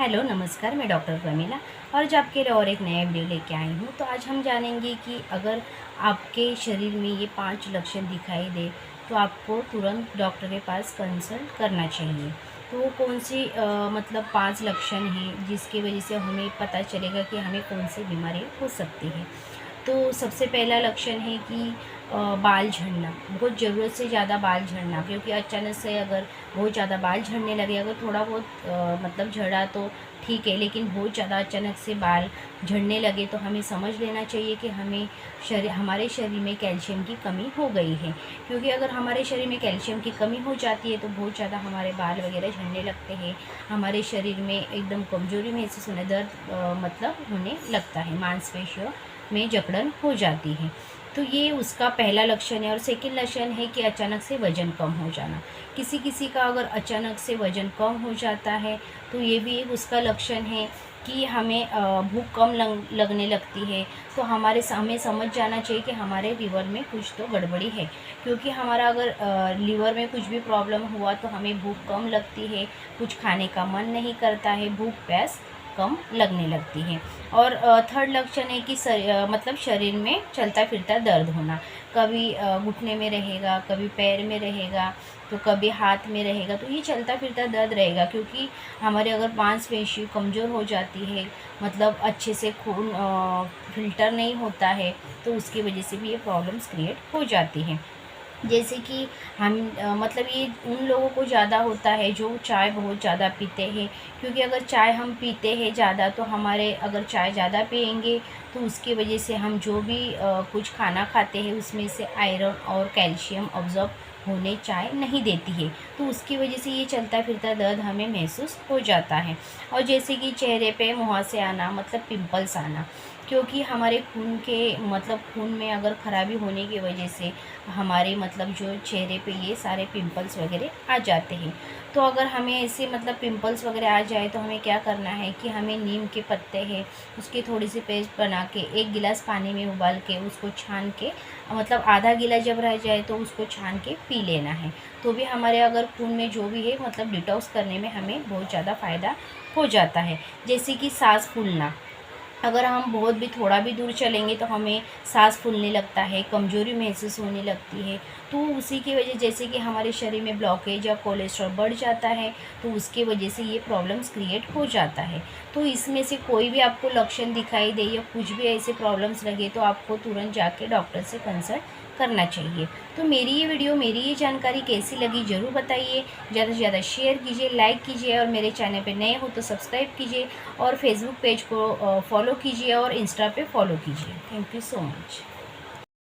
Hello नमस्कार, मैं doctor Pramila और आज आपके लिए और एक नया वीडियो लेके आई हूँ। तो आज हम जानेंगे कि अगर आपके शरीर में ये 5 लक्षण दिखाई दे तो आपको तुरंत डॉक्टर के पास कंसल्ट करना चाहिए। तो वो कौन सी मतलब 5 लक्षण हैं जिसकी वजह से हमें पता चलेगा कि हमें कौन सी बीमारी हो सकती है। तो सबसे पहला लक्षण है कि बाल झड़ना, बहुत ज़रूरत से ज़्यादा बाल झड़ना, क्योंकि अचानक से अगर बहुत ज़्यादा बाल झड़ने लगे, अगर थोड़ा बहुत मतलब झड़ा तो ठीक है, लेकिन बहुत ज़्यादा अचानक से बाल झड़ने लगे तो हमें समझ लेना चाहिए कि हमारे शरीर में कैल्शियम की कमी हो गई है। क्योंकि अगर हमारे शरीर में कैल्शियम की कमी हो जाती है तो बहुत ज़्यादा हमारे बाल वगैरह झड़ने लगते हैं, हमारे शरीर में एकदम कमज़ोरी महसूस होने, दर्द मतलब होने लगता है, मांसपेशियों में जकड़न हो जाती है। तो ये उसका पहला लक्षण है। और सेकंड लक्षण है कि अचानक से वज़न कम हो जाना। किसी किसी का अगर अचानक से वज़न कम हो जाता है तो ये भी एक उसका लक्षण है कि हमें भूख कम लगने लगती है। तो हमें समझ जाना चाहिए कि हमारे लीवर में कुछ तो गड़बड़ी है। क्योंकि हमारा अगर लीवर में कुछ भी प्रॉब्लम हुआ तो हमें भूख कम लगती है, कुछ खाने का मन नहीं करता है, भूख प्यास कम लगने लगती है। और थर्ड लक्षण है कि मतलब शरीर में चलता फिरता दर्द होना। कभी घुटने में रहेगा, कभी पैर में रहेगा, तो कभी हाथ में रहेगा। तो ये चलता फिरता दर्द रहेगा, क्योंकि हमारे अगर मांसपेशी कमज़ोर हो जाती है, मतलब अच्छे से खून फिल्टर नहीं होता है, तो उसकी वजह से भी ये प्रॉब्लम्स क्रिएट हो जाती हैं। जैसे कि हम मतलब ये उन लोगों को ज़्यादा होता है जो चाय बहुत ज़्यादा पीते हैं। क्योंकि अगर चाय हम पीते हैं ज़्यादा तो हमारे, अगर चाय ज़्यादा पिएंगे तो उसकी वजह से हम जो भी कुछ खाना खाते हैं उसमें से आयरन और कैल्शियम ऑब्जॉर्ब होने चाय नहीं देती है, तो उसकी वजह से ये चलता फिरता दर्द हमें महसूस हो जाता है। और जैसे कि चेहरे पे मुहासे आना, मतलब पिंपल्स आना, क्योंकि हमारे खून के मतलब खून में अगर ख़राबी होने की वजह से हमारे मतलब जो चेहरे पे ये सारे पिंपल्स वगैरह आ जाते हैं। तो अगर हमें ऐसे मतलब पिंपल्स वगैरह आ जाए तो हमें क्या करना है कि हमें नीम के पत्ते हैं उसकी थोड़ी सी पेस्ट बना के 1 गिलास पानी में उबाल के उसको छान के, मतलब आधा गिलास जब रह जाए तो उसको छान के पी लेना है। तो भी हमारे अगर खून में जो भी है मतलब डिटॉक्स करने में हमें बहुत ज़्यादा फ़ायदा हो जाता है। जैसे कि सांस फूलना, अगर हम बहुत भी थोड़ा भी दूर चलेंगे तो हमें सांस फूलने लगता है, कमज़ोरी महसूस होने लगती है। तो उसी की वजह, जैसे कि हमारे शरीर में ब्लॉकेज या कोलेस्ट्रॉल बढ़ जाता है, तो उसकी वजह से ये प्रॉब्लम्स क्रिएट हो जाता है। तो इसमें से कोई भी आपको लक्षण दिखाई दे या कुछ भी ऐसे प्रॉब्लम्स लगे तो आपको तुरंत जाके डॉक्टर से कंसल्ट करना चाहिए। तो मेरी ये वीडियो, मेरी ये जानकारी कैसी लगी ज़रूर बताइए। ज़्यादा से ज़्यादा शेयर कीजिए, लाइक कीजिए, और मेरे चैनल पे नए हो तो सब्सक्राइब कीजिए, और फेसबुक पेज को फॉलो कीजिए, और इंस्टा पे फॉलो कीजिए। Thank you so much.